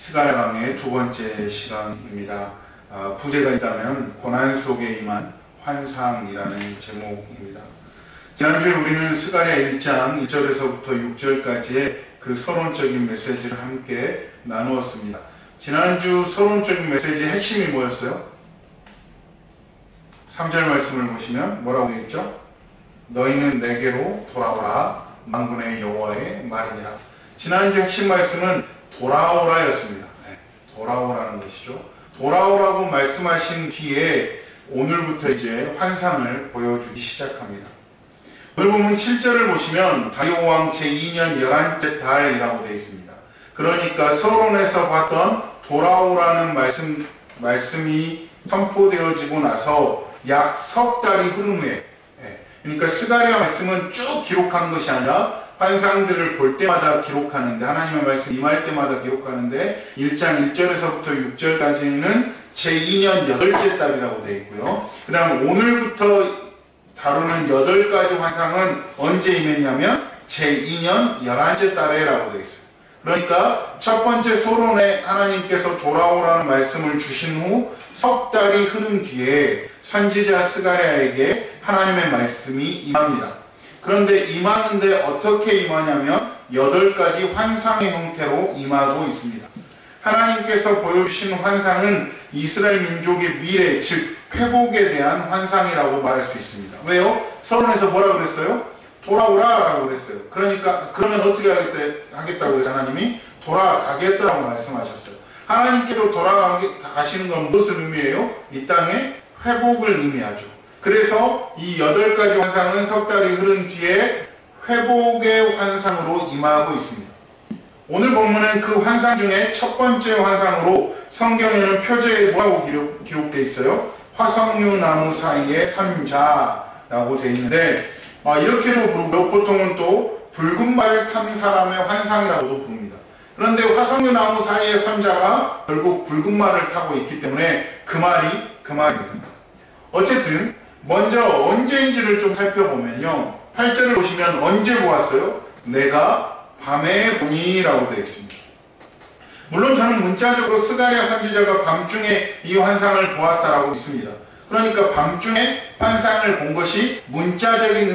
스가랴 강의 두 번째 시간입니다. 부제가 있다면 고난 속에 임한 환상이라는 제목입니다. 지난주에 우리는 스가랴 1장 1절에서부터 6절까지의 그 서론적인 메시지를 함께 나누었습니다. 지난주 서론적인 메시지의 핵심이 뭐였어요? 3절 말씀을 보시면 뭐라고 되어 있죠? 너희는 내게로 돌아오라, 만군의 여호와의 말이니라. 지난주 핵심 말씀은 돌아오라였습니다. 돌아오라는 것이죠. 돌아오라고 말씀하신 뒤에 오늘부터 이제 환상을 보여주기 시작합니다. 오늘 보면 7절을 보시면 다리오 왕 제2년 11째 달이라고 되어 있습니다. 그러니까 서론에서 봤던 돌아오라는 말씀이 선포되어지고 나서 약 석 달이 흐른 후에, 그러니까 스가랴 말씀은 쭉 기록한 것이 아니라 환상들을 볼 때마다 기록하는데, 하나님의 말씀 임할 때마다 기록하는데 1장 1절에서부터 6절까지는 제2년 8째 달이라고 되어 있고요. 그 다음 오늘부터 다루는 8가지 환상은 언제 임했냐면 제2년 11째 달에라고 되어 있어요. 그러니까 첫 번째 서론에 하나님께서 돌아오라는 말씀을 주신 후 석 달이 흐른 뒤에 선지자 스가랴에게 하나님의 말씀이 임합니다. 그런데 임하는데 어떻게 임하냐면 8가지 환상의 형태로 임하고 있습니다. 하나님께서 보여주신 환상은 이스라엘 민족의 미래, 즉 회복에 대한 환상이라고 말할 수 있습니다. 왜요? 서론에서 뭐라고 그랬어요? 돌아오라라고 그랬어요. 그러니까 그러면 어떻게 하겠다고 해서 하나님이 돌아가겠다라고 말씀하셨어요. 하나님께서 돌아가시는 건 무엇을 의미해요? 이 땅의 회복을 의미하죠. 그래서 이 8가지 환상은 석 달이 흐른 뒤에 회복의 환상으로 임하고 있습니다. 오늘 본문은 그 환상 중에 첫 번째 환상으로 성경에는 표제에 뭐라고 기록되어 있어요? 화석류 나무 사이의 선자라고 되어 있는데, 이렇게도 부르고 보통은 또 붉은 말 탄 사람의 환상이라고도 부릅니다. 그런데 화석류 나무 사이의 선자가 결국 붉은 말을 타고 있기 때문에 그 말입니다. 어쨌든 먼저 언제인지를 좀 살펴보면요, 8절을 보시면 언제 보았어요? 내가 밤에 보니 라고 되어 있습니다. 물론 저는 문자적으로 스가랴 선지자가 밤중에 이 환상을 보았다라고 믿습니다. 그러니까 밤중에 환상을 본 것이 문자적인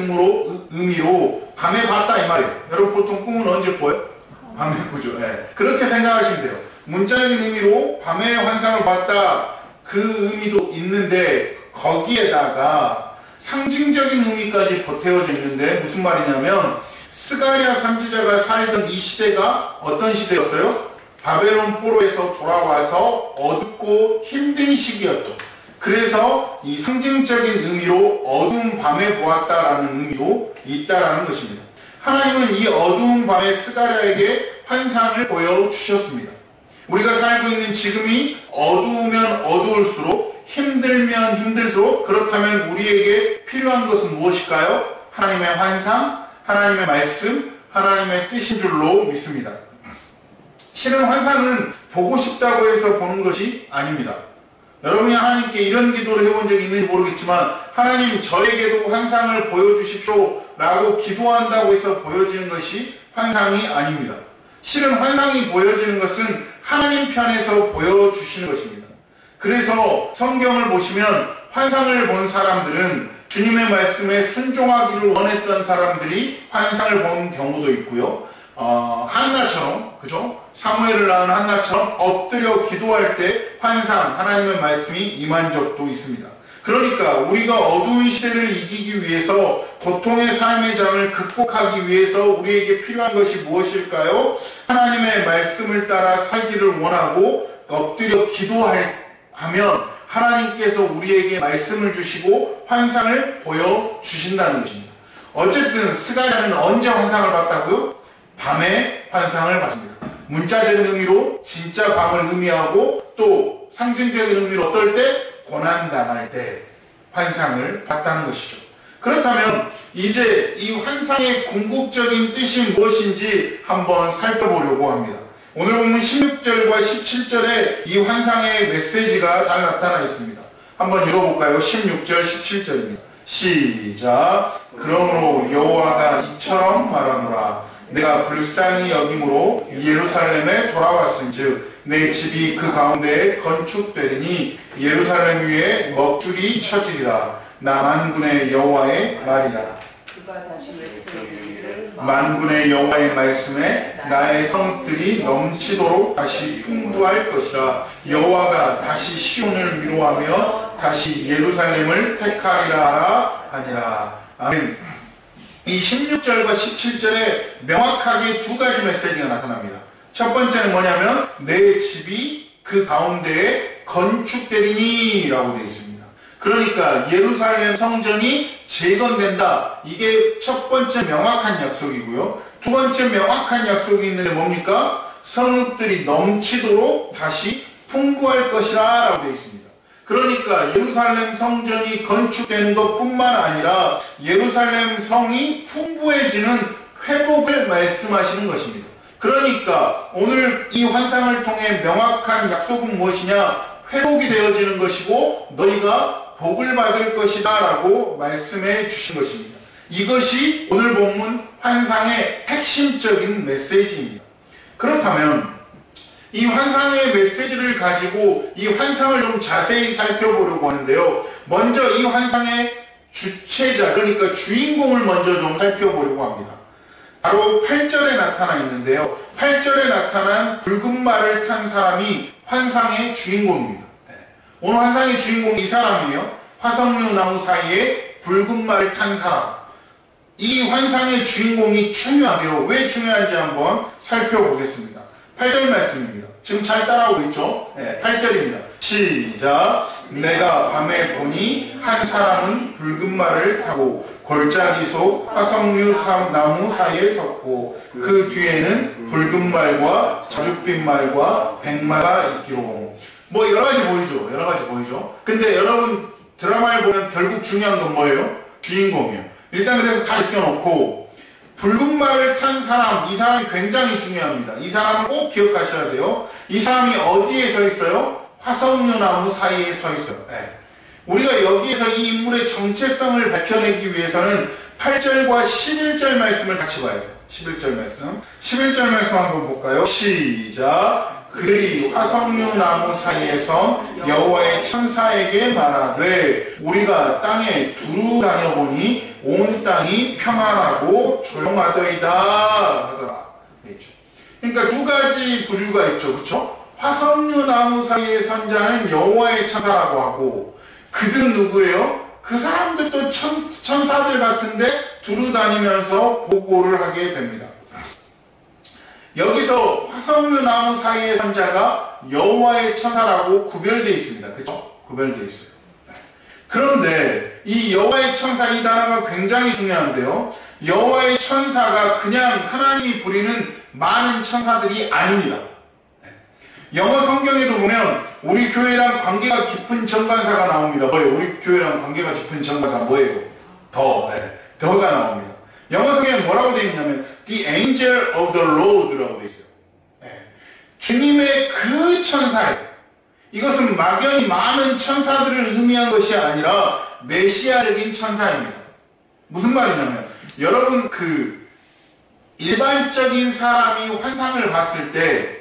의미로 밤에 봤다 이 말이에요. 여러분 보통 꿈은 언제 꿔요? 밤에 꾸죠. 그렇게 생각하시면 돼요. 문자적인 의미로 밤에 환상을 봤다, 그 의미도 있는데 거기에다가 상징적인 의미까지 보태어져 있는데 무슨 말이냐면 스가랴 선지자가 살던 이 시대가 어떤 시대였어요? 바벨론 포로에서 돌아와서 어둡고 힘든 시기였죠. 그래서 이 상징적인 의미로 어두운 밤에 보았다라는 의미도 있다라는 것입니다. 하나님은 이 어두운 밤에 스가랴에게 환상을 보여주셨습니다. 우리가 살고 있는 지금이 어두우면 어두울수록, 힘들면 힘들수록, 그렇다면 우리에게 필요한 것은 무엇일까요? 하나님의 환상, 하나님의 말씀, 하나님의 뜻인 줄로 믿습니다. 실은 환상은 보고 싶다고 해서 보는 것이 아닙니다. 여러분이 하나님께 이런 기도를 해본 적이 있는지 모르겠지만, 하나님 저에게도 환상을 보여주십시오 라고 기도한다고 해서 보여지는 것이 환상이 아닙니다. 실은 환상이 보여지는 것은 하나님 편에서 보여주시는 것입니다. 그래서 성경을 보시면 환상을 본 사람들은 주님의 말씀에 순종하기를 원했던 사람들이 환상을 본 경우도 있고요. 한나처럼, 그죠? 사무엘을 낳은 한나처럼 엎드려 기도할 때 환상, 하나님의 말씀이 임한 적도 있습니다. 그러니까 우리가 어두운 시대를 이기기 위해서, 고통의 삶의 장을 극복하기 위해서 우리에게 필요한 것이 무엇일까요? 하나님의 말씀을 따라 살기를 원하고 엎드려 기도하면 하나님께서 우리에게 말씀을 주시고 환상을 보여주신다는 것입니다. 어쨌든 스가랴는 언제 환상을 봤다고요? 밤에 환상을 봤습니다. 문자적인 의미로 진짜 밤을 의미하고, 또 상징적인 의미로 어떨 때? 고난당할 때 환상을 봤다는 것이죠. 그렇다면 이제 이 환상의 궁극적인 뜻이 무엇인지 한번 살펴보려고 합니다. 오늘 보면 16절과 17절에 이 환상의 메시지가 잘 나타나 있습니다. 한번 읽어볼까요? 16절, 17절입니다. 시작. 그러므로 여호와가 이처럼 말하노라. 내가 불쌍히 여김으로 예루살렘에 돌아왔은즉 내 집이 그 가운데에 건축되리니 예루살렘 위에 먹줄이 쳐지리라. 나 만군의 여호와의 말이라. 만군의 여호와의 말씀에 나의 성읍들이 넘치도록 다시 풍부할 것이라. 여호와가 다시 시온을 위로하며 다시 예루살렘을 택하리라 하니라. 아멘. 이 16절과 17절에 명확하게 두 가지 메시지가 나타납니다. 첫 번째는 뭐냐면 내 집이 그 가운데에 건축되리니 라고 되어 있습니다. 그러니까 예루살렘 성전이 재건된다. 이게 첫 번째 명확한 약속이고요. 두 번째 명확한 약속이 있는데 뭡니까? 성읍들이 넘치도록 다시 풍부할 것이라 라고 되어 있습니다. 그러니까 예루살렘 성전이 건축되는 것뿐만 아니라 예루살렘 성이 풍부해지는 회복을 말씀하시는 것입니다. 그러니까 오늘 이 환상을 통해 명확한 약속은 무엇이냐? 회복이 되어지는 것이고 너희가 복을 받을 것이다 라고 말씀해 주신 것입니다. 이것이 오늘 본문 환상의 핵심적인 메시지입니다. 그렇다면 이 환상의 메시지를 가지고 이 환상을 좀 자세히 살펴보려고 하는데요. 먼저 이 환상의 주체자, 그러니까 주인공을 먼저 좀 살펴보려고 합니다. 바로 8절에 나타나 있는데요. 8절에 나타난 붉은 말을 탄 사람이 환상의 주인공입니다. 오늘 환상의 주인공이 이 사람이에요. 화석류 나무 사이에 붉은 말을 탄 사람. 이 환상의 주인공이 중요하대요. 왜 중요한지 한번 살펴보겠습니다. 8절 말씀입니다. 지금 잘 따라오고 있죠? 네, 8절입니다. 시작. 내가 밤에 보니 한 사람은 붉은 말을 타고 골짜기 속 화석류 나무 사이에 섰고 그 뒤에는 붉은 말과 자줏빛 말과 백마가 있기로. 뭐 여러가지 보이죠? 여러가지 보이죠? 근데 여러분 드라마를 보면 결국 중요한 건 뭐예요? 주인공이에요. 일단 그래서 다 제껴놓고 붉은 말을 탄 사람, 이 사람이 굉장히 중요합니다. 이 사람을 꼭 기억하셔야 돼요. 이 사람이 어디에 서 있어요? 화석류 나무 사이에 서 있어요. 네. 우리가 여기에서 이 인물의 정체성을 밝혀내기 위해서는 8절과 11절 말씀을 같이 봐야 돼요. 11절 말씀. 11절 말씀 한번 볼까요? 시작. 그들이 화석류 나무 사이에서 여호와의 천사에게 말하되 우리가 땅에 두루 다녀보니 온 땅이 평안하고 조용하더이다 하더라. 그러니까 두 가지 부류가 있죠. 그렇죠? 화석류 나무 사이에 선 자는 여호와의 천사라고 하고 그들은 누구예요? 그 사람들도 천사들 같은데 두루 다니면서 보고를 하게 됩니다. 여기서 화석류 나무 사이의 선 자가 여호와의 천사라고 구별되어 있습니다. 그렇죠? 구별되어 있어요. 그런데 이 여호와의 천사 이 단어가 굉장히 중요한데요. 여호와의 천사가 그냥 하나님이 부리는 많은 천사들이 아닙니다. 영어 성경에도 보면 우리 교회랑 관계가 깊은 정관사가 나옵니다. 뭐예요? 우리 교회랑 관계가 깊은 정관사 뭐예요? 더가 나옵니다. 영어 성경에 뭐라고 되어 있냐면 The Angel of the Lord라고 되어 있어요. 주님의 그 천사예요. 이것은 막연히 많은 천사들을 의미한 것이 아니라 메시아적인 천사입니다. 무슨 말이냐면 여러분 일반적인 사람이 환상을 봤을 때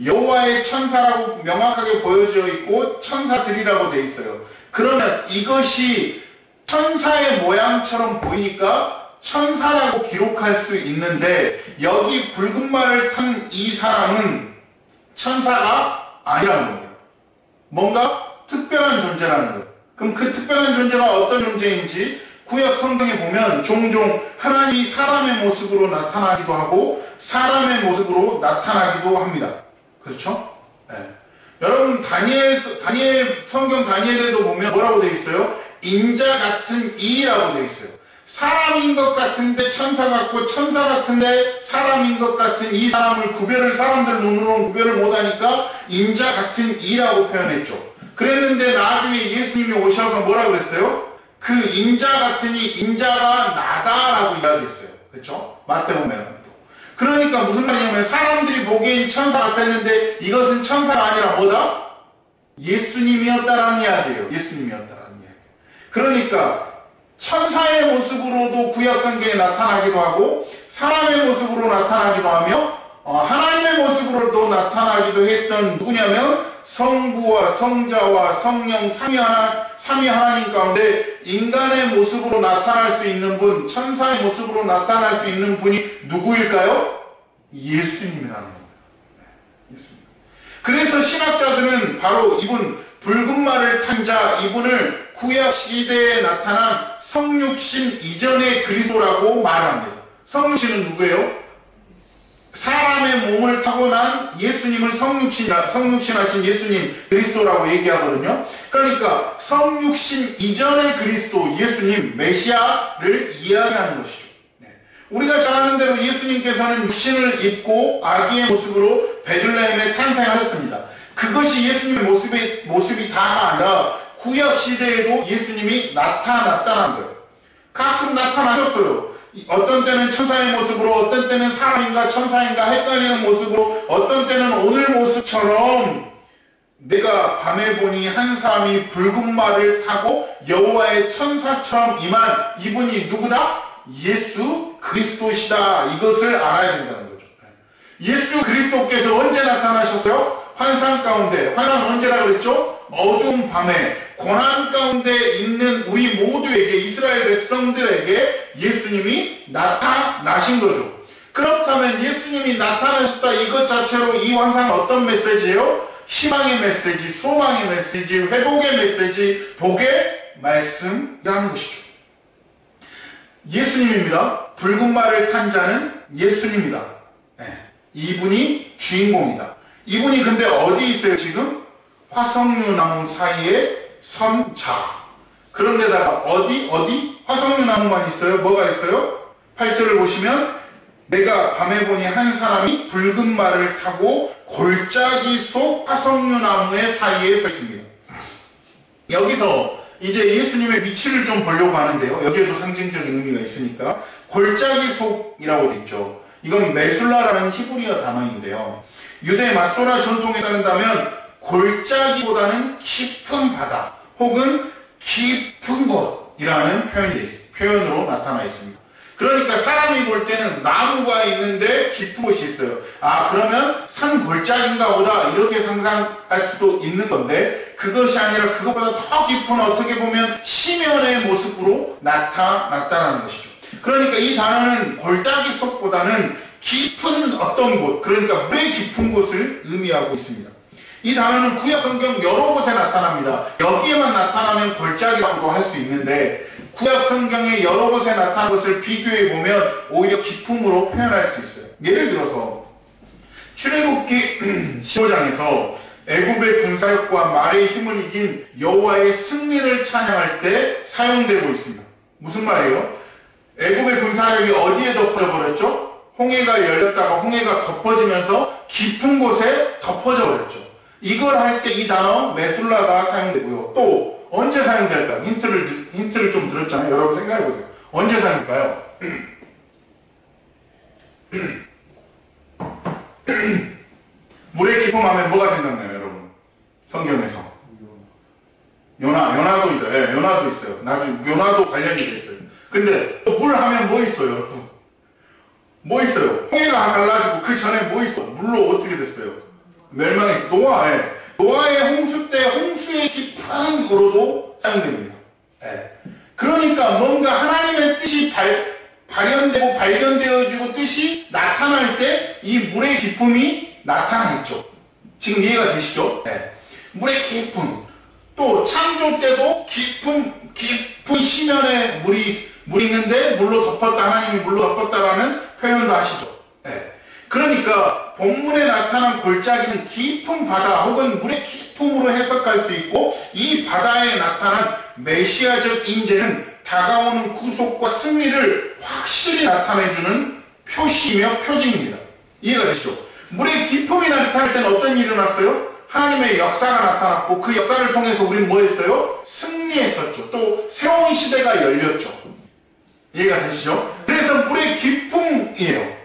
여호와의 천사라고 명확하게 보여져 있고 천사들이라고 되어 있어요. 그러면 이것이 천사의 모양처럼 보이니까 천사라고 기록할 수 있는데 여기 붉은 말을 탄 이 사람은 천사가 아니라는 겁니다. 뭔가 특별한 존재라는 거예요. 그럼 그 특별한 존재가 어떤 존재인지 구약 성경에 보면 종종 하나님이 사람의 모습으로 나타나기도 하고 사람의 모습으로 나타나기도 합니다. 그렇죠? 네. 여러분 성경 다니엘에도 보면 뭐라고 되어 있어요? 인자 같은 이라고 되어 있어요. 사람인 것 같은데 천사 같고 천사 같은데 사람인 것 같은 이 사람을 사람들 눈으로는 구별을 못하니까 인자 같은 이라고 표현했죠. 그랬는데 나중에 예수님이 오셔서 뭐라고 그랬어요? 그 인자 같은 이 인자가 나다라고 이야기했어요. 그렇죠? 마태복음에. 그러니까 무슨 말이냐면 사람들이 보기엔 천사 같았는데 이것은 천사가 아니라 뭐다? 예수님이었다라는 이야기예요. 예수님이었다라는 이야기. 그러니까 천사의 모습으로도 구약 성경에 나타나기도 하고 사람의 모습으로 나타나기도 하며 하나님의 모습으로도 나타나기도 했던 누구냐면 성부와 성자와 성령 삼위 하나님 가운데 인간의 모습으로 나타날 수 있는 분, 천사의 모습으로 나타날 수 있는 분이 누구일까요? 예수님이라는 겁니다. 예수님. 그래서 신학자들은 바로 이분 붉은 말을 탄 자, 이분을 구약 시대에 나타난 성육신 이전의 그리스도라고 말합니다. 성육신은 누구예요? 사람의 몸을 타고난 예수님을 성육신하신 예수님 그리스도라고 얘기하거든요. 그러니까 성육신 이전의 그리스도 예수님 메시아를 이야기하는 것이죠. 우리가 잘 아는 대로 예수님께서는 육신을 입고 아기의 모습으로 베들레헴에 탄생하셨습니다. 그것이 예수님의 모습이 다가 아니라 구약 시대에도 예수님이 나타났다는 거예요. 가끔 나타나셨어요. 어떤 때는 천사의 모습으로, 어떤 때는 사람인가 천사인가 헷갈리는 모습으로, 어떤 때는 오늘 모습처럼 내가 밤에 보니 한 사람이 붉은 말을 타고 여호와의 천사처럼 임한 이분이 누구다? 예수 그리스도시다. 이것을 알아야 된다는 거죠. 예수 그리스도께서 언제 나타나셨어요? 환상 가운데. 환상 언제라고 그랬죠? 어두운 밤에 고난 가운데 있는 우리 모두에게, 이스라엘 백성들에게 예수님이 나타나신 거죠. 그렇다면 예수님이 나타나셨다 이것 자체로 이 환상은 어떤 메시지예요? 희망의 메시지, 소망의 메시지, 회복의 메시지, 복의 말씀이라는 것이죠. 예수님입니다. 붉은 말을 탄 자는 예수님이다. 이분이 주인공이다. 이분이 근데 어디 있어요 지금? 화석류 나무 사이에 선 자. 그런데다가 어디? 화석류 나무만 있어요? 뭐가 있어요? 8절을 보시면 내가 밤에 보니 한 사람이 붉은 말을 타고 골짜기 속 화석류 나무의 사이에 서 있습니다. 여기서 이제 예수님의 위치를 좀 보려고 하는데요. 여기에도 상징적인 의미가 있으니까 골짜기 속이라고 되어 있죠. 이건 메술라라는 히브리어 단어인데요. 유대 마소라 전통에 따른다면 골짜기보다는 깊은 바다 혹은 깊은 곳이라는 표현으로 나타나 있습니다. 그러니까 사람이 볼 때는 나무가 있는데 깊은 곳이 있어요. 그러면 산 골짜기인가 보다 이렇게 상상할 수도 있는 건데 그것이 아니라 그것보다 더 깊은 어떻게 보면 심연의 모습으로 나타났다는 것이죠. 그러니까 이 단어는 골짜기 속보다는 깊은 어떤 곳, 그러니까 물의 깊은 곳을 의미하고 있습니다. 이 단어는 구약 성경 여러 곳에 나타납니다. 여기에만 나타나면 골짜기라고도 할 수 있는데 구약 성경의 여러 곳에 나타난 것을 비교해 보면 오히려 깊음으로 표현할 수 있어요. 예를 들어서 출애굽기 15장에서 애굽의 군사력과 말의 힘을 이긴 여호와의 승리를 찬양할 때 사용되고 있습니다. 무슨 말이에요? 애굽의 군사력이 어디에 덮어져 버렸죠? 홍해가 열렸다가 홍해가 덮어지면서 깊은 곳에 덮어져 버렸죠. 이걸 할 때 이 단어 메술라가 사용되고요. 또 언제 사용될까요? 힌트를 좀 들었잖아요. 여러분 생각해 보세요. 언제 사용될까요? 물의 깊음 하면 뭐가 생각나요, 여러분? 성경에서 요나도 있어요. 네, 요나도 있어요. 나중에 요나도 관련이 돼 있어요. 근데 물 하면 뭐 있어요? 뭐 있어요? 홍해가 갈라지고 그 전에 뭐 있어? 물로 어떻게 됐어요? 멸망의 노아의 홍수 때 홍수의 깊은 으로도 사용됩니다. 그러니까 뭔가 하나님의 뜻이 발현되고 발견되어지고 뜻이 나타날 때 이 물의 깊음이 나타나겠죠. 지금 이해가 되시죠? 물의 깊음. 또 창조 때도 깊은 심연에 물이 있는데 물로 덮었다, 하나님이 물로 덮었다라는 표현도 하시죠. 그러니까 본문에 나타난 골짜기는 깊은 바다 혹은 물의 깊음으로 해석할 수 있고 이 바다에 나타난 메시아적 인재는 다가오는 구속과 승리를 확실히 나타내주는 표시이며 표징입니다. 이해가 되시죠? 물의 깊음이 나타날 때는 어떤 일이 일어났어요? 하나님의 역사가 나타났고 그 역사를 통해서 우리는 뭐 했어요? 승리했었죠. 또 새로운 시대가 열렸죠. 이해가 되시죠? 그래서 물의 깊음이에요.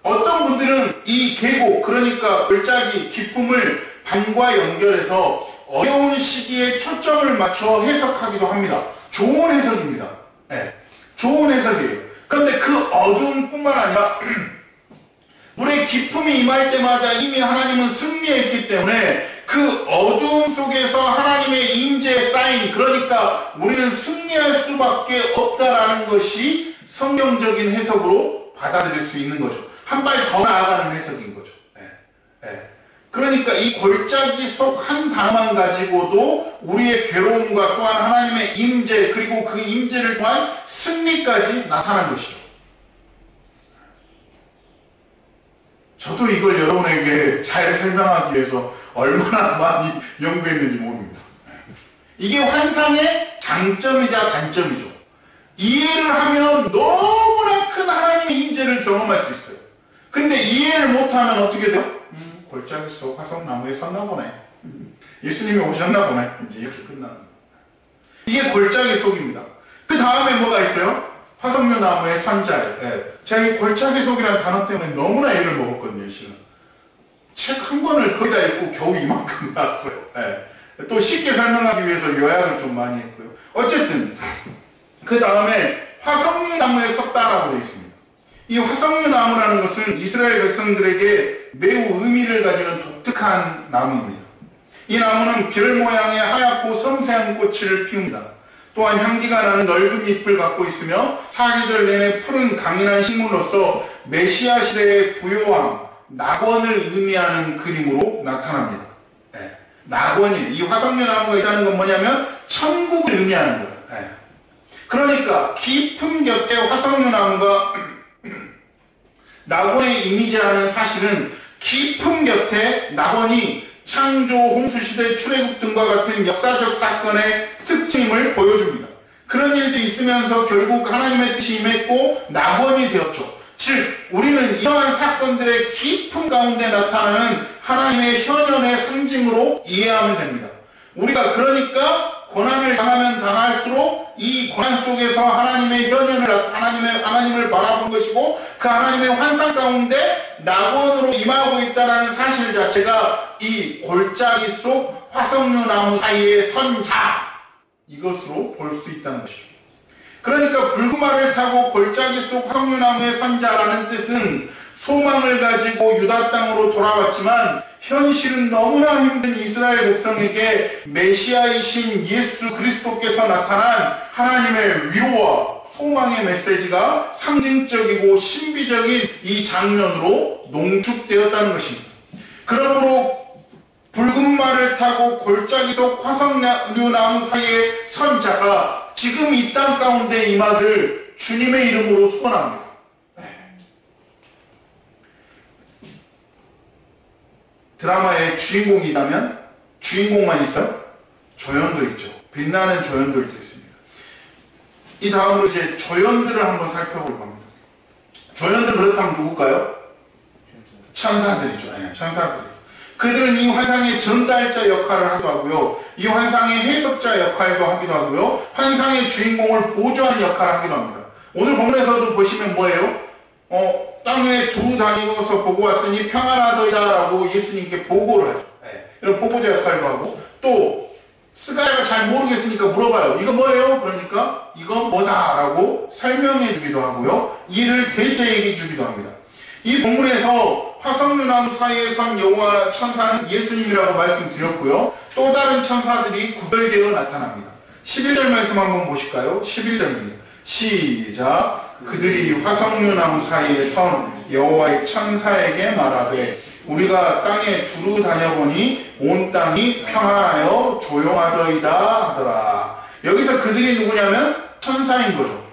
어떤 분들은 이 계곡, 그러니까 골짜기 깊음을 밤과 연결해서 어려운 시기에 초점을 맞춰 해석하기도 합니다. 좋은 해석입니다. 좋은 해석이에요. 그런데 그 어두움뿐만 아니라 물의 기품이 임할 때마다 이미 하나님은 승리했기 때문에 그 어두움 속에서 하나님의 임재 사인, 그러니까 우리는 승리할 수밖에 없다라는 것이 성경적인 해석으로 받아들일 수 있는 거죠. 한 발 더 나아가는 해석인 거죠. 그러니까 이 골짜기 속 한 단어만 가지고도 우리의 괴로움과 또한 하나님의 임재, 그리고 그 임재를 통한 승리까지 나타난 것이죠. 저도 이걸 여러분에게 잘 설명하기 위해서 얼마나 많이 연구했는지 모릅니다. 이게 환상의 장점이자 단점이죠. 이해를 하면 너무나 큰 하나님의 임재를 경험할 수 있어요. 근데 이해를 못하면 어떻게 돼요? 골짜기 속 화석나무에 섰나 보네. 예수님이 오셨나 보네. 이제 이렇게 끝나는 거예요. 이게 골짜기 속입니다. 그 다음에 뭐가 있어요? 화석류나무의 선자예요. 제가 이 골짜기 속이라는 단어 때문에 너무나 애를 먹었거든요, 실은. 책 한 권을 거의 다 읽고 겨우 이만큼 나왔어요. 또 쉽게 설명하기 위해서 요약을 좀 많이 했고요. 어쨌든 그 다음에 화석류나무에 섰다라고 되어 있습니다. 이 화석류나무라는 것은 이스라엘 백성들에게 매우 의미를 가지는 독특한 나무입니다. 이 나무는 별 모양의 하얗고 섬세한 꽃을 피웁니다. 또한 향기가 나는 넓은 잎을 갖고 있으며 사계절 내내 푸른 강인한 식물로서 메시아 시대의 부요왕, 낙원을 의미하는 그림으로 나타납니다. 낙원이, 이 화석류나무가 있다는 건 뭐냐면 천국을 의미하는 거예요. 그러니까 깊은 곁에 화석류나무가 낙원의 이미지라는 사실은 깊은 곁에 낙원이 창조, 홍수시대, 출애굽 등과 같은 역사적 사건의 특징을 보여줍니다. 그런 일들이 있으면서 결국 하나님의 뜻이 임했고 낙원이 되었죠. 즉 우리는 이러한 사건들의 깊은 가운데 나타나는 하나님의 현현의 상징으로 이해하면 됩니다. 우리가 그러니까 고난을 당하면 당할수록 이 고난 속에서 하나님의 현현을, 하나님을 바라본 것이고 그 하나님의 환상 가운데 낙원으로 임하고 있다는 사실 자체가 이 골짜기 속 화석류나무 사이에 선 자, 이것으로 볼 수 있다는 것이죠. 그러니까 붉은 말을 타고 골짜기 속 화석류나무에 선 자라는 뜻은 소망을 가지고 유다 땅으로 돌아왔지만 현실은 너무나 힘든 이스라엘 백성에게 메시아이신 예수 그리스도께서 나타난 하나님의 위로와 소망의 메시지가 상징적이고 신비적인 이 장면으로 농축되었다는 것입니다. 그러므로 붉은 말을 타고 골짜기 속 화석류나무 사이에 선 자가 지금 이 땅 가운데 임하기를 주님의 이름으로 소원합니다. 드라마의 주인공이라면 주인공만 있어요? 조연도 있죠. 빛나는 조연들도 있습니다. 이 다음으로 이제 조연들을 한번 살펴볼 겁니다. 조연들 그렇다면 누굴까요? 천사들이죠. 천사들. 그들은 이 환상의 전달자 역할을 하기도 하고요. 이 환상의 해석자 역할도 하기도 하고요. 환상의 주인공을 보조하는 역할을 하기도 합니다. 오늘 본문에서도 보시면 뭐예요? 땅에 두루 다니면서 보고 왔더니 평안하더이다라고 예수님께 보고를 하죠. 이런 보고자 역할도 하고, 또 스가랴가 잘 모르겠으니까 물어봐요. 이거 뭐예요? 그러니까 이건 뭐다라고 설명해 주기도 하고요. 이를 대체해 주기도 합니다. 이 본문에서 화석류나무 사이에 선 여호와 천사는 예수님이라고 말씀드렸고요. 또 다른 천사들이 구별되어 나타납니다. 11절 말씀 한번 보실까요? 11절입니다. 시작. 그들이 화석류나무 사이에 선 여호와의 천사에게 말하되 우리가 땅에 두루 다녀보니 온 땅이 평안하여 조용하더이다 하더라. 여기서 그들이 누구냐면 천사인 거죠.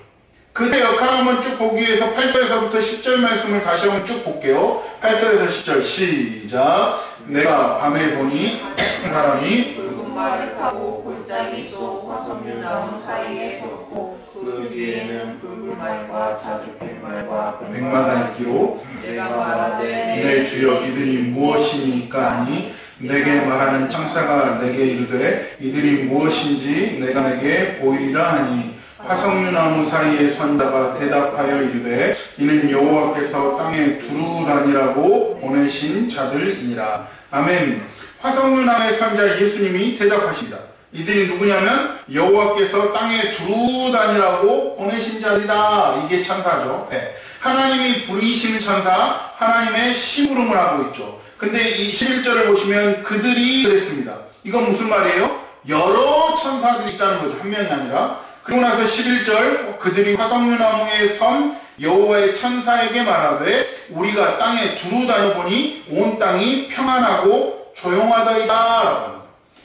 그들의 역할을 한번 쭉 보기 위해서 8절에서부터 10절 말씀을 다시 한번 쭉 볼게요. 8절에서 10절 시작. 내가 밤에 보니 사람이 붉은 말을 타고 골짜기 속 화석류나무 사이에 섰고 그 뒤에는 붉은 말과 자주필 말과 백마가 있기로 내가 말하되 내 주여 이들이 무엇이니까 하니 내게 말하는 천사가 내게 이르되 이들이 무엇인지 내가 내게 보이리라 하니 화석류나무 사이에 선자가 대답하여 이르되 이는 여호와께서 땅에 두루 다니라고 보내신 자들이니라. 아멘. 화석류나무의 선자 예수님이 대답하십니다. 이들이 누구냐면 여호와께서 땅에 두루 다니라고 보내신 자들이다. 이게 천사죠. 네. 하나님이 부리시는 천사, 하나님의 심부름을 하고 있죠. 근데 이 11절을 보시면 그들이 그랬습니다. 이건 무슨 말이에요? 여러 천사들이 있다는 거죠. 한 명이 아니라. 그리고 나서 11절 그들이 화석류나무에 선 여호와의 천사에게 말하되 우리가 땅에 두루 다녀보니 온 땅이 평안하고 조용하더이다.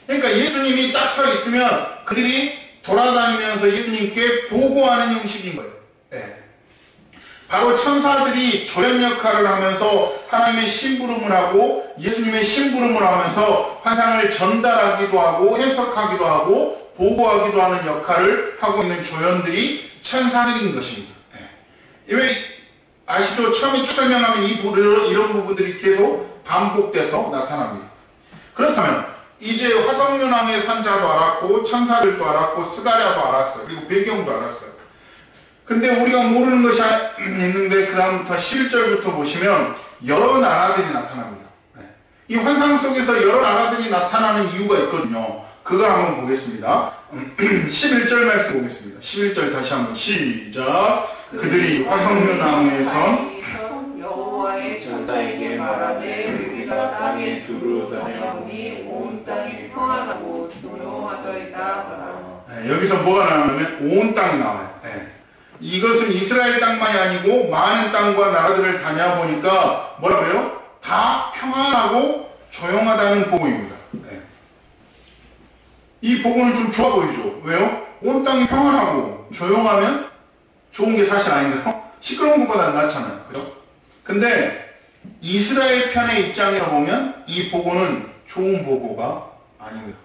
그러니까 예수님이 딱 서 있으면 그들이 돌아다니면서 예수님께 보고하는 형식인 거예요. 네. 바로 천사들이 조연 역할을 하면서 하나님의 심부름을 하고 예수님의 심부름을 하면서 환상을 전달하기도 하고 해석하기도 하고 보고하기도 하는 역할을 하고 있는 조연들이 천사들인 것입니다. 네. 왜 아시죠? 처음에 쭉 설명하면 이런 부분들이 계속 반복돼서 나타납니다. 그렇다면 이제 화석류나무의 산자도 알았고 천사들도 알았고 스가랴도 알았어요. 그리고 배경도 알았어요. 근데 우리가 모르는 것이 있는데 그 다음부터 11절부터 보시면 여러 나라들이 나타납니다. 네. 이 환상 속에서 여러 나라들이 나타나는 이유가 있거든요. 그걸 한번 보겠습니다. 11절 말씀 보겠습니다. 11절 다시 한번 시작. 그들이 화석류나무에 선 여호와의 천사에게 말하되 우리가 땅에 두루 다녀보니 온 땅이 평안하고 조용하더이다. 네, 여기서 뭐가 나오냐면 온 땅이 나와요. 네. 이것은 이스라엘 땅만이 아니고 많은 땅과 나라들을 다녀보니까 뭐라고요? 다 평안하고 조용하다는 복음입니다. 네. 이 복음은 좀 좋아 보이죠? 왜요? 온 땅이 평안하고 조용하면 좋은 게 사실 아닌가요? 시끄러운 것보다는 낫잖아요. 그죠? 근데 이스라엘 편의 입장에서 보면 이 보고는 좋은 보고가 아닙니다.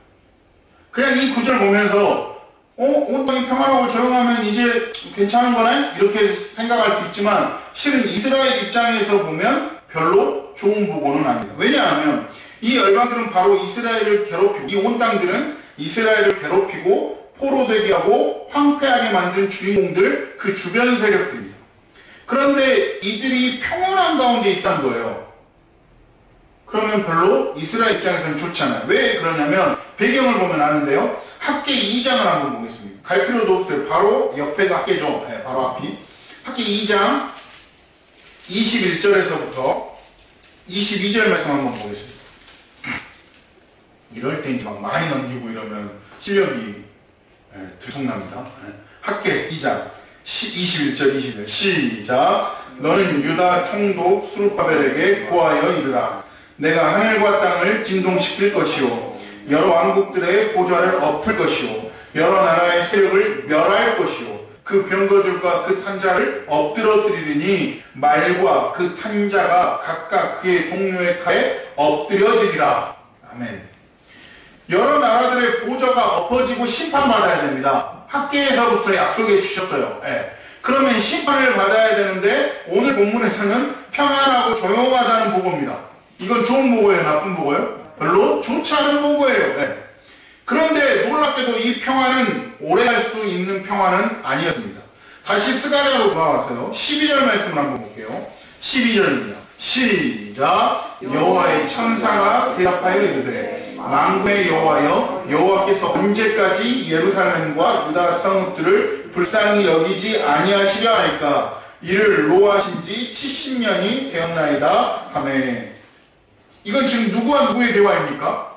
그냥 이 구절 보면서 온 땅이 평안하고 조용하면 이제 괜찮은 거네? 이렇게 생각할 수 있지만 실은 이스라엘 입장에서 보면 별로 좋은 보고는 아닙니다. 왜냐하면 이 열방들은 바로 이스라엘을 괴롭히고 이 온 땅들은 이스라엘을 괴롭히고 포로되게 하고 황폐하게 만든 주인공들 그 주변 세력들입니다. 그런데 이들이 평온한 가운데 있다는 거예요. 그러면 별로 이스라엘 입장에서는 좋지 않아요. 왜 그러냐면 배경을 보면 아는데요. 학계 2장을 한번 보겠습니다. 갈 필요도 없어요. 바로 옆에가 학계죠. 네, 바로 앞이. 학계 2장 21절에서부터 22절 말씀 한번 보겠습니다. 이럴 때 이제 막 많이 넘기고 이러면 실력이 들통납니다. 학계 2장 21절 21절 시작. 너는 유다 총독 스룹바벨에게 고하여 이르라. 내가 하늘과 땅을 진동시킬 것이요 여러 왕국들의 보좌를 엎을 것이요 여러 나라의 세력을 멸할 것이요 그 병거들과 그 탄자를 엎드러뜨리리니 말과 그 탄자가 각각 그의 동료의 칼에 엎드려지리라. 아멘. 여러 나라들의 보좌가 엎어지고 심판받아야 됩니다. 학계에서부터 약속해 주셨어요. 네. 그러면 심판을 받아야 되는데 오늘 본문에서는 평안하고 조용하다는 보고입니다. 이건 좋은 보고예요? 나쁜 보고예요? 별로 좋지 않은 보고예요. 네. 그런데 놀랍게도 이 평안은 오래 할 수 있는 평안은 아니었습니다. 다시 스가랴로 돌아와서요. 12절 말씀을 한번 볼게요. 12절입니다. 시작. 여호와의 천사가 대답하여 이르되 만군의 여호와여 여호와께서 언제까지 예루살렘과 유다 성읍들을 불쌍히 여기지 아니하시려 할까? 이를 노하신 지 70년이 되었나이다 하매. 이건 지금 누구와 누구의 대화입니까?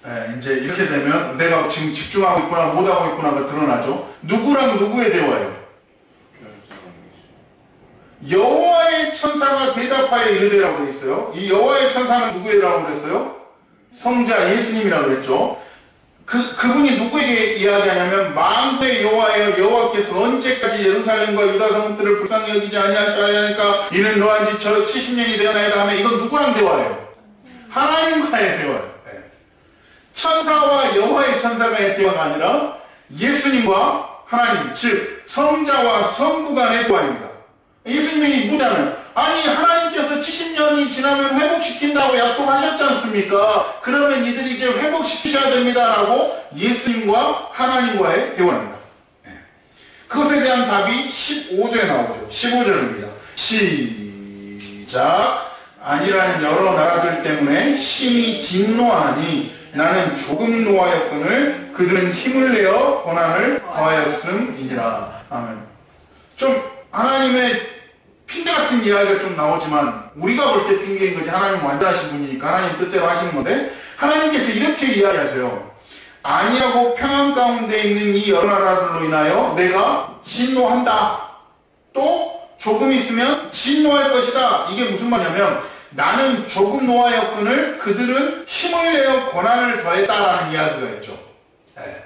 네, 이제 이렇게 되면 내가 지금 집중하고 있구나 못하고 있구나가 드러나죠. 누구랑 누구의 대화예요? 여호와의 천사가 대답하여 이르되라고 되어 있어요. 이 여호와의 천사는 누구라고 그랬어요? 성자 예수님이라고 그랬죠. 그분이 누구에게 이야기하냐면 만군의 여호와여 여호와께서 언제까지 예루살렘과 유다 성읍들을 불쌍히 여기지 아니하시려니까 이는 노한 지 70년이 되어나이다 하면 이건 누구랑 대화예요? 하나님과의 대화예요. 네. 천사와 여호와의 천사가의 대화가 아니라 예수님과 하나님 즉 성자와 성부 간의 대화입니다. 예수님이 뭐냐면 아니 하나님께서 70년이 지나면 회복시킨다고 약속하셨지 않습니까? 그러면 이들이 이제 회복시키셔야 됩니다 라고 예수님과 하나님과의 대화입니다. 네. 그것에 대한 답이 15절에 나오죠. 15절입니다. 시작. 아니라는 여러 나라들 때문에 심히 진노하니 나는 조금 노하였거늘 그들은 힘을 내어 고난을 더하였음이니라. 아멘. 좀 하나님의 핑계 같은 이야기가 좀 나오지만 우리가 볼 때 핑계인 거지 하나님은 완전하신 분이니까 하나님 뜻대로 하시는 건데 하나님께서 이렇게 이야기하세요. 아니하고 평안 가운데 있는 이 여러 나라들로 인하여 내가 진노한다. 또 조금 있으면 진노할 것이다. 이게 무슨 말이냐면 나는 조금 노하였거늘 그들은 힘을 내어 고난을 더했다라는 이야기가 있죠. 네.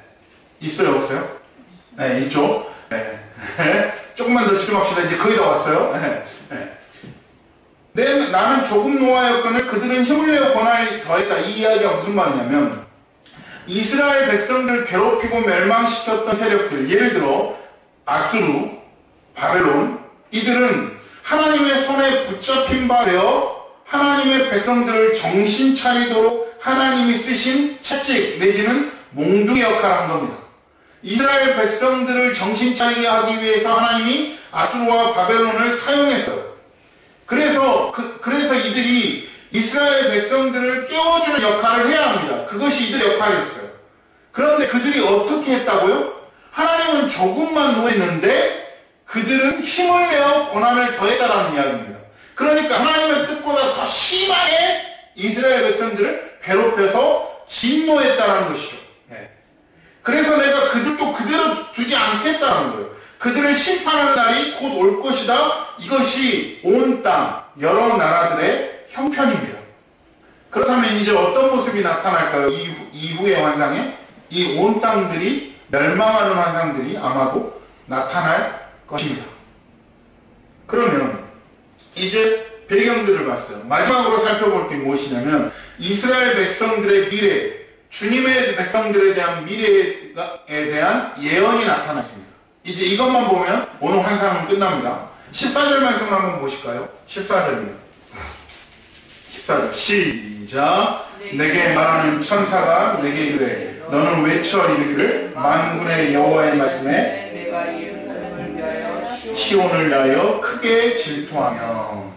있어요 없어요? 네 있죠. 네. 조금만 더 집중합시다. 이제 거의 다 왔어요. 네. 나는 조금 노하였거늘 그들은 힘을 내어 고난을 더했다. 이 이야기가 무슨 말이냐면 이스라엘 백성들을 괴롭히고 멸망시켰던 세력들, 예를 들어 아수르, 바벨론, 이들은 하나님의 손에 붙잡힌 바 되어 하나님의 백성들을 정신 차리도록 하나님이 쓰신 채찍 내지는 몽둥이 역할을 한 겁니다. 이스라엘 백성들을 정신 차리게 하기 위해서 하나님이 아수르와 바벨론을 사용했어요. 그래서 이들이 이스라엘 백성들을 깨워주는 역할을 해야 합니다. 그것이 이들의 역할이었어요. 그런데 그들이 어떻게 했다고요? 하나님은 조금만 노했는데 그들은 힘을 내어 고난을 더했다라는 이야기입니다. 그러니까 하나님의 뜻보다 더 심하게 이스라엘 백성들을 괴롭혀서 진노했다라는 것이죠. 네. 그래서 내가 그들도 그대로 두지 않겠다는 거예요. 그들을 심판하는 날이 곧 올 것이다. 이것이 온 땅 여러 나라들의 형편입니다. 그렇다면 이제 어떤 모습이 나타날까요? 이후의 환상에 이 온 땅들이 멸망하는 환상들이 아마도 나타날 것입니다. 그러면 이제 배경들을 봤어요. 마지막으로 살펴볼 게 무엇이냐면 이스라엘 백성들의 미래, 주님의 백성들에 대한 미래에 대한 예언이 나타났습니다. 이제 이것만 보면 오늘 환상은 끝납니다. 14절 말씀을 한번 보실까요? 14절입니다. 14절 시작. 내게 말하는 천사가 내게 이르되 너는 외쳐 이르기를 만군의 여호와의 말씀에 내가 예루살렘을 위하여 시온을 위하여 크게 질투하며.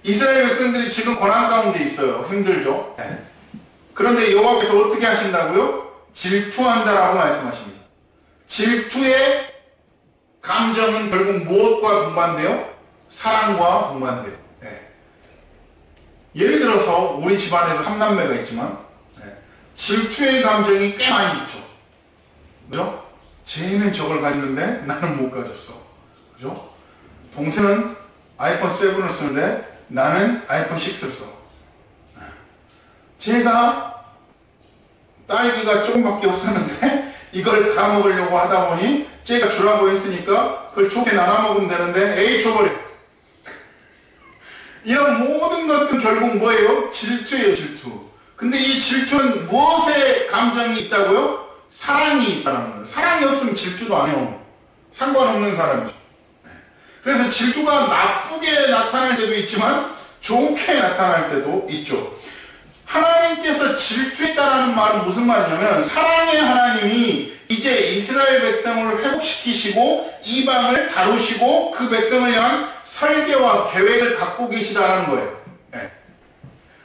이스라엘 백성들이 지금 고난 가운데 있어요. 힘들죠. 네. 그런데 여호와께서 어떻게 하신다고요? 질투한다라고 말씀하십니다. 질투의 감정은 결국 무엇과 동반돼요? 사랑과 동반돼요. 네. 예를 들어서 우리 집안에도 3남매가 있지만 질투의 감정이 꽤 많이 있죠. 그죠? 쟤는 저걸 가지는데 나는 못 가졌어. 그죠? 동생은 아이폰 7을 쓰는데 나는 아이폰 6를 써. 제가 딸기가 조금밖에 없었는데 이걸 다 먹으려고 하다 보니 쟤가 주라고 했으니까 그걸 좋게 나눠 먹으면 되는데 에이 줘버려. 이런 모든 것들은 결국 뭐예요? 질투예요. 질투. 근데 이 질투는 무엇에 감정이 있다고요? 사랑이 있다는 거예요. 사랑이 없으면 질투도 안 해요. 상관없는 사람이죠. 그래서 질투가 나쁘게 나타날 때도 있지만 좋게 나타날 때도 있죠. 하나님께서 질투했다는 말은 무슨 말이냐면 사랑의 하나님이 이제 이스라엘 백성을 회복시키시고 이방을 다루시고 그 백성을 향한 설계와 계획을 갖고 계시다는 거예요.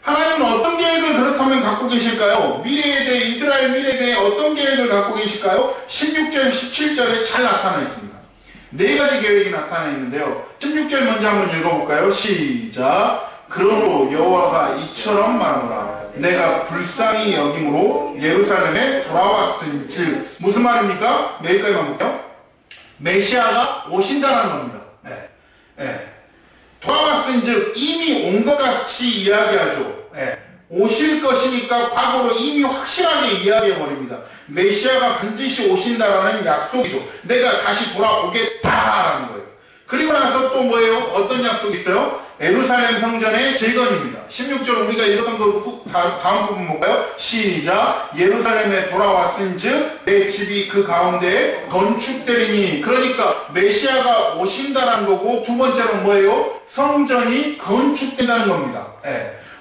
하나님은 어떤 계획을 그렇다면 갖고 계실까요? 미래에 대해, 이스라엘 미래에 대해 어떤 계획을 갖고 계실까요? 16절, 17절에 잘 나타나 있습니다. 네 가지 계획이 나타나 있는데요. 16절 먼저 한번 읽어볼까요? 시작. 그러므로 여호와가 이처럼 말하노라. 내가 불쌍히 여김으로 예루살렘에 돌아왔은즉. 무슨 말입니까? 여기까지만 볼게요. 메시아가 오신다는 겁니다. 돌아왔은즉 이미 온 것 같이 이야기하죠. 오실 것이니까 과거로 이미 확실하게 이야기해버립니다. 메시아가 반드시 오신다라는 약속이죠. 내가 다시 돌아오겠다라는 거예요. 그리고 나서 또 뭐예요? 어떤 약속이 있어요? 예루살렘 성전의 재건입니다. 16절 우리가 읽었던 거 다음 부분 볼까요? 시작. 예루살렘에 돌아왔은즉 내 집이 그 가운데에 건축되리니. 그러니까 메시아가 오신다는 거고, 두 번째는 뭐예요? 성전이 건축된다는 겁니다.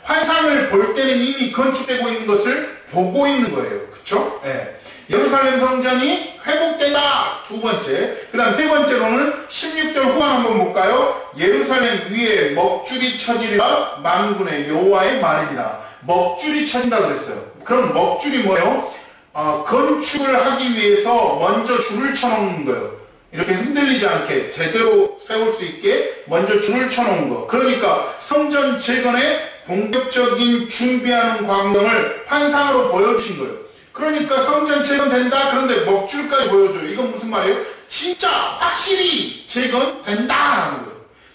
환상을 볼 때는 이미 건축되고 있는 것을 보고 있는 거예요. 그렇죠? 예루살렘 성전이 회복되다. 두 번째. 그 다음 세 번째로는 16절 후반 한번 볼까요? 예루살렘 위에 먹줄이 쳐지리라 만군의 여호와의 말이니라. 먹줄이 쳐진다 그랬어요. 그럼 먹줄이 뭐예요? 건축을 하기 위해서 먼저 줄을 쳐놓는 거예요. 이렇게 흔들리지 않게 제대로 세울 수 있게 먼저 줄을 쳐놓은 거. 그러니까 성전 재건의 본격적인 준비하는 광경을 환상으로 보여주신 거예요. 그러니까 성전 재건된다. 그런데 먹줄까지 보여줘요. 이건 무슨 말이에요? 진짜 확실히 재건된다라는 거예요.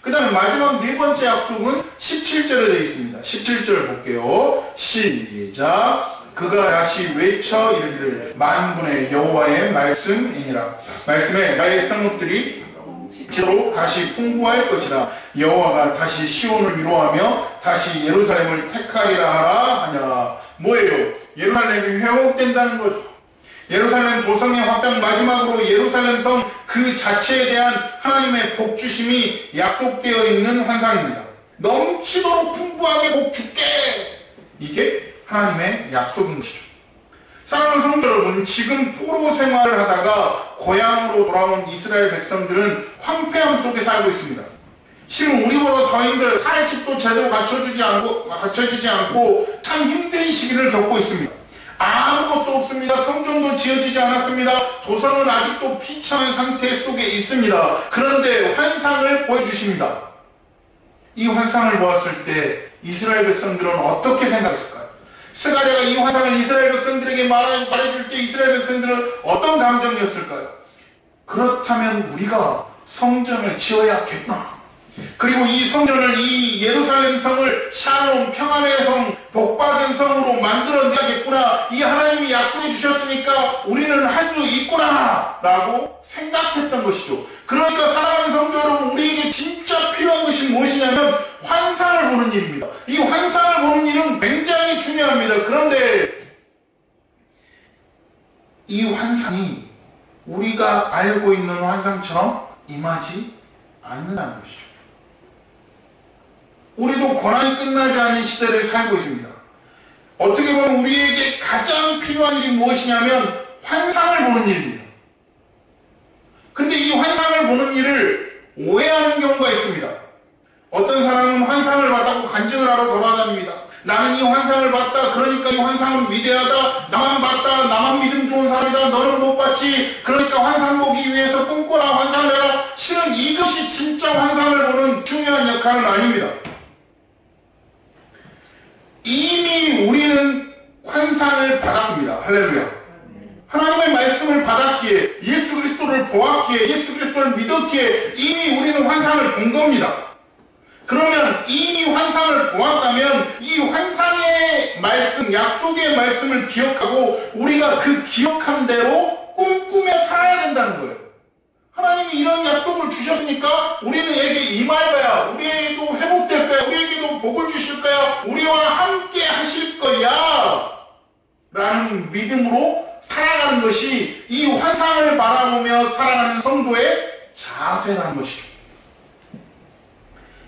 그 다음에 마지막 네 번째 약속은 17절에 되어 있습니다. 17절 볼게요. 시작. 그가 다시 외쳐 이르기를 만군의 여호와의 말씀이니라. 말씀에 나의 성읍들이 지로 다시 풍부할 것이라. 여호와가 다시 시온을 위로하며 다시 예루살렘을 택하리라 하라 하냐. 뭐예요? 예루살렘이 회복된다는 거죠. 예루살렘 도성의 확장, 마지막으로 예루살렘 성 그 자체에 대한 하나님의 복주심이 약속되어 있는 환상입니다. 넘치도록 풍부하게 복 줄게. 이게 하나님의 약속인 것이죠. 사랑하는 성도 여러분, 지금 포로 생활을 하다가 고향으로 돌아온 이스라엘 백성들은 황폐함 속에 살고 있습니다. 지금 우리보다 더 힘들, 살 집도 제대로 갖춰지지 않고 참 힘든 시기를 겪고 있습니다. 아무것도 없습니다. 성전도 지어지지 않았습니다. 도성은 아직도 비참한 상태 속에 있습니다. 그런데 환상을 보여주십니다. 이 환상을 보았을 때 이스라엘 백성들은 어떻게 생각했을까요? 스가랴가 이 환상을 이스라엘 백성들에게 말해줄 때 이스라엘 백성들은 어떤 감정이었을까요? 그렇다면 우리가 성전을 지어야겠구나. 그리고 이 성전을, 이 예루살렘 성을 샬롬, 평안의 성, 복받은 성으로 만들어내야겠구나. 이 하나님이 약속해 주셨으니까 우리는 할 수 있구나 라고 생각했던 것이죠. 그러니까 사랑하는 성도 여러분, 우리에게 진짜 필요한 것이 무엇이냐면 환상을 보는 일입니다. 이 환상을 보는 일은 굉장히 중요합니다. 그런데 이 환상이 우리가 알고 있는 환상처럼 임하지 않는다는 것이죠. 우리도 고난이 끝나지 않은 시대를 살고 있습니다. 어떻게 보면 우리에게 가장 필요한 일이 무엇이냐면 환상을 보는 일입니다. 근데 이 환상을 보는 일을 오해하는 경우가 있습니다. 어떤 사람은 환상을 봤다고 간증을 하러 돌아다닙니다. 나는 이 환상을 봤다. 그러니까 이 환상은 위대하다. 나만 봤다. 나만 믿음 좋은 사람이다. 너는 못 봤지. 그러니까 환상 보기 위해서 꿈꿔라. 환상을 해라. 실은 이것이 진짜 환상을 보는 중요한 역할은 아닙니다. 이미 우리는 환상을 받았습니다. 할렐루야. 하나님의 말씀을 받았기에, 예수 그리스도를 보았기에, 예수 그리스도를 믿었기에 이미 우리는 환상을 본 겁니다. 그러면 이미 환상을 보았다면 이 환상의 말씀, 약속의 말씀을 기억하고 우리가 그 기억한 대로 꿈꾸며 살아야 된다는 거예요. 하나님이 이런 약속을 주셨으니까 우리에게 임할 거야. 우리에게도 회복될 거야. 우리에게도 복을 주실 거야. 우리와 함께 하실 거야. 라는 믿음으로 살아가는 것이 이 환상을 바라보며 살아가는 성도의 자세라는 것이죠.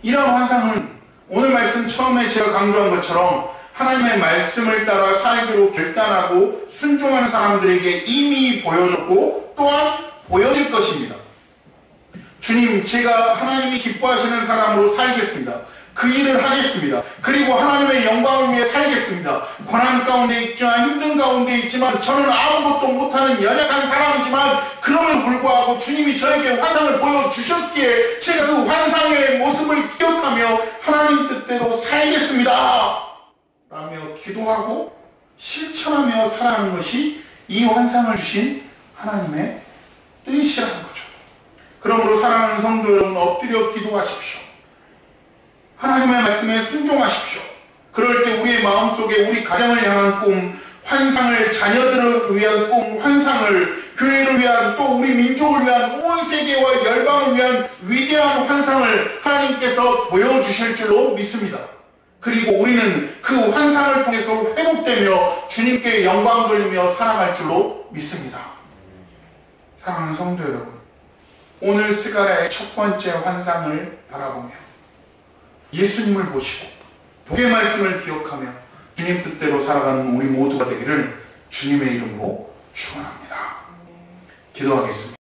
이런 환상은 오늘 말씀 처음에 제가 강조한 것처럼 하나님의 말씀을 따라 살기로 결단하고 순종하는 사람들에게 이미 보여줬고 또한 보여질 것입니다. 주님, 제가 하나님이 기뻐하시는 사람으로 살겠습니다. 그 일을 하겠습니다. 그리고 하나님의 영광을 위해 살겠습니다. 고난 가운데 있지만, 힘든 가운데 있지만, 저는 아무것도 못하는 연약한 사람이지만 그럼에도 불구하고 주님이 저에게 환상을 보여주셨기에 제가 그 환상의 모습을 기억하며 하나님 뜻대로 살겠습니다 라며 기도하고 실천하며 살아가는 것이 이 환상을 주신 하나님의 뜻이라는 거죠. 그러므로 사랑하는 성도 여러분, 엎드려 기도하십시오. 하나님의 말씀에 순종하십시오. 그럴 때 우리의 마음속에 우리 가정을 향한 꿈, 환상을, 자녀들을 위한 꿈, 환상을, 교회를 위한, 또 우리 민족을 위한, 온 세계와 열방을 위한 위대한 환상을 하나님께서 보여주실 줄로 믿습니다. 그리고 우리는 그 환상을 통해서 회복되며 주님께 영광 돌리며 살아갈 줄로 믿습니다. 사랑하는 성도 여러분, 오늘 스가랴의 첫 번째 환상을 바라보며 예수님을 보시고 복의 말씀을 기억하며 주님 뜻대로 살아가는 우리 모두가 되기를 주님의 이름으로 축원합니다. 기도하겠습니다.